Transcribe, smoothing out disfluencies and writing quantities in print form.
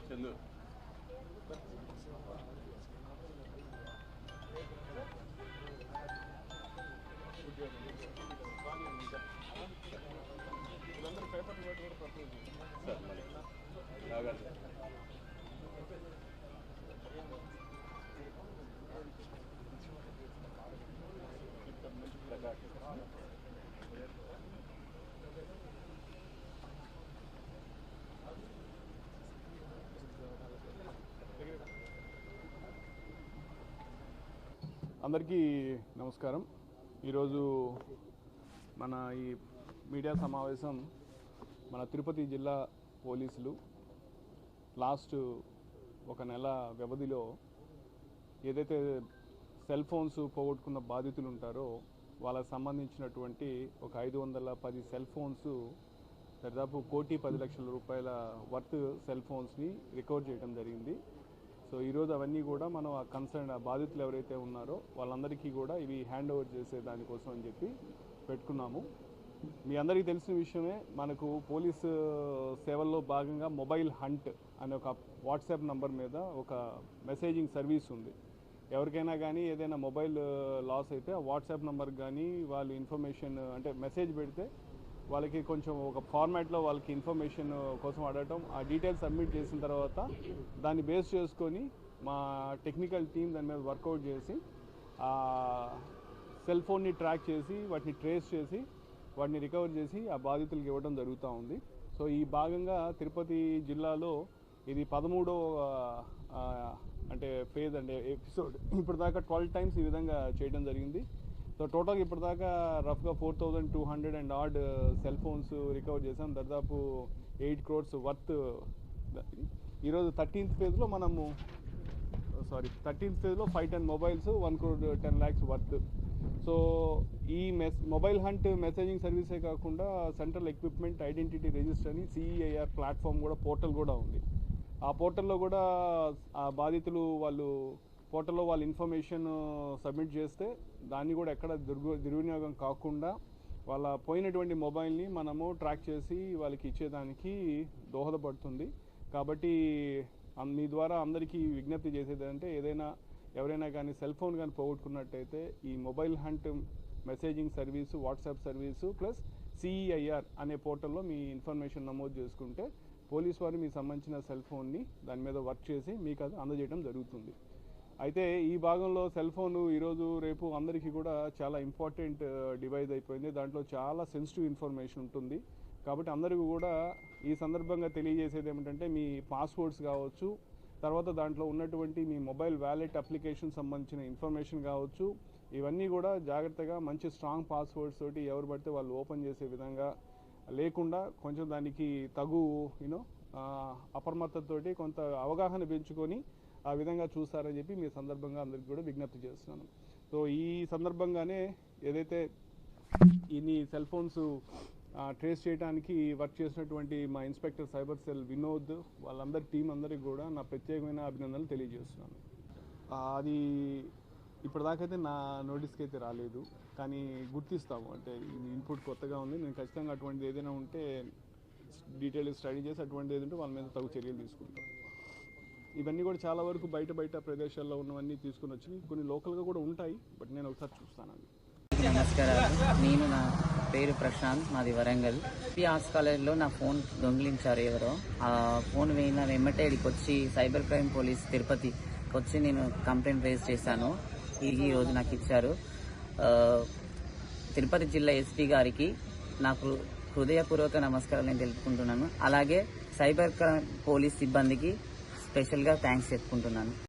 Chandu paper sir రాగాలి అందరికీ నమస్కారం. ఈరోజు మన ఈ మీడియా సమావేశం మన తిరుపతి జిల్లా పోలీసులు లాస్ట్ ఒక నెల వ్యవధిలో ఏదైతే సెల్ ఫోన్స్ పోగొట్టుకున్న బాధితులు ఉంటారో వాళ్ళకి సంబంధించినటువంటి ఒక 510 సెల్ ఫోన్స్ దాదాపు 1,10,00,000 రూపాయల వర్త్ సెల్ ఫోన్స్ని రికవర్ చేయడం జరిగింది. సో ఈరోజు అవన్నీ కూడా మనం ఆ కన్సర్న్ బాధితులు ఎవరైతే ఉన్నారో వాళ్ళందరికీ కూడా ఇవి హ్యాండ్ ఓవర్ చేసే దానికోసం అని చెప్పి పెట్టుకున్నాము. మీ అందరికీ తెలిసిన విషయమే, మనకు పోలీసు సేవల్లో భాగంగా మొబైల్ హంట్ అనే ఒక వాట్సాప్ నంబర్ మీద ఒక మెసేజింగ్ సర్వీస్ ఉంది. ఎవరికైనా కానీ ఏదైనా మొబైల్ లాస్ అయితే ఆ వాట్సాప్ నెంబర్కి కానీ వాళ్ళు ఇన్ఫర్మేషన్ అంటే మెసేజ్ పెడితే వాళ్ళకి కొంచెం ఒక ఫార్మాట్లో వాళ్ళకి ఇన్ఫర్మేషన్ కోసం అడగటం, ఆ డీటెయిల్స్ సబ్మిట్ చేసిన తర్వాత దాన్ని బేస్ చేసుకొని మా టెక్నికల్ టీం దాని మీద వర్కౌట్ చేసి ఆ సెల్ ఫోన్ని ట్రాక్ చేసి వాటిని ట్రేస్ చేసి వాటిని రికవర్ చేసి ఆ బాధితులకు ఇవ్వడం జరుగుతూ ఉంది. సో ఈ భాగంగా తిరుపతి జిల్లాలో ఇది 13వ అంటే ఫేజ్ అంటే ఎపిసోడ్. ఇప్పటిదాకా 12 టైమ్స్ ఈ విధంగా చేయడం జరిగింది. సో టోటల్గా ఇప్పటిదాకా రఫ్గా 4,200 and odd cell phones recover చేసాం. దాదాపు 8 crores వర్త్. ఈరోజు 13th ఫేజ్లో 510 మొబైల్స్ 1,10,00,000 వర్త్. సో ఈ మొబైల్ హంట్ మెసేజింగ్ సర్వీసే కాకుండా సెంట్రల్ ఎక్విప్మెంట్ ఐడెంటిటీ రిజిస్టర్ అని CEIR ప్లాట్ఫామ్ కూడా పోర్టల్ కూడా ఉంది. ఆ పోర్టల్లో కూడా ఆ బాధితులు పోర్టల్లో వాళ్ళ ఇన్ఫర్మేషన్ సబ్మిట్ చేస్తే దాన్ని కూడా ఎక్కడ దుర్వినియోగం కాకుండా వాళ్ళ పోయినటువంటి మొబైల్ని మనము ట్రాక్ చేసి వాళ్ళకి ఇచ్చేదానికి దోహదపడుతుంది. కాబట్టి మీ ద్వారా అందరికీ విజ్ఞప్తి చేసేది అంటే ఎవరైనా కానీ సెల్ ఫోన్ కానీ పోగొట్టుకున్నట్టయితే ఈ mobile hunt messaging service, WhatsApp service plus CEIR అనే పోర్టల్లో మీ ఇన్ఫర్మేషన్ నమోదు చేసుకుంటే పోలీస్ వారు మీకు సంబంధించిన సెల్ ఫోన్ని దాని మీద వర్క్ చేసి మీకు అది అందజేయడం జరుగుతుంది. అయితే ఈ భాగంలో సెల్ ఫోన్ ఈరోజు రేపు అందరికీ కూడా చాలా ఇంపార్టెంట్ డివైస్ అయిపోయింది. దాంట్లో చాలా సెన్సిటివ్ ఇన్ఫర్మేషన్ ఉంటుంది. కాబట్టి అందరికీ కూడా ఈ సందర్భంగా తెలియజేసేది ఏమిటంటే మీ పాస్వర్డ్స్ కావచ్చు, తర్వాత దాంట్లో ఉన్నటువంటి మీ మొబైల్ వ్యాలెట్ అప్లికేషన్ సంబంధించిన ఇన్ఫర్మేషన్ కావచ్చు, ఇవన్నీ కూడా జాగ్రత్తగా మంచి స్ట్రాంగ్ పాస్వర్డ్స్ తోటి ఎవరు పడితే వాళ్ళు ఓపెన్ చేసే విధంగా లేకుండా కొంచెం దానికి తగు అప్రమత్తతోటి కొంత అవగాహన పెంచుకొని ఆ విధంగా చూస్తారని చెప్పి మీ సందర్భంగా అందరికీ కూడా విజ్ఞప్తి చేస్తున్నాను. సో ఈ సందర్భంగానే ఏదైతే ఇన్ని సెల్ ఫోన్స్ ట్రేస్ చేయడానికి వర్క్ చేసినటువంటి మా ఇన్స్పెక్టర్ సైబర్ సెల్ వినోద్ వాళ్ళందరి టీం అందరికీ కూడా నా ప్రత్యేకమైన అభినందనలు తెలియజేస్తున్నాను. అది ఇప్పటిదాకైతే నా నోటీస్కి అయితే రాలేదు, కానీ గుర్తిస్తాము. అంటే ఇన్పుట్ కొత్తగా ఉంది. నేను ఖచ్చితంగా అటువంటిది ఏదైనా ఉంటే డీటెయిల్ స్టడీ చేసి అటువంటిది ఏదంటే వాళ్ళ మీద తగు చర్యలు తీసుకుంటాం. ఇవన్నీ కూడా చాలా వరకు బయట ప్రదేశాల్లో ఉన్నవన్నీ తీసుకుని వచ్చి కొన్ని లోకల్గా కూడా ఉంటాయి. బట్ నేను ఒకసారి చూస్తాను. నమస్కారాలు. నేను నా పేరు ప్రశాంత్, మాది వరంగల్. ఆర్ట్స్ కాలేజ్లో నా ఫోన్ దొంగిలించారు ఎవరో. ఆ ఫోన్ వేయిన వెంబటేడికి వచ్చి సైబర్ క్రైమ్ పోలీస్ తిరుపతికి వచ్చి నేను కంప్లైంట్ రేజ్ చేశాను. ఈ రోజు నాకు ఇచ్చారు. తిరుపతి జిల్లా SP గారికి నాకు హృదయపూర్వక నమస్కారాలు నేను తెలుపుకుంటున్నాను. అలాగే సైబర్ క్రైమ్ పోలీస్ సిబ్బందికి స్పెషల్గా థ్యాంక్స్ చెప్పుకుంటున్నాను.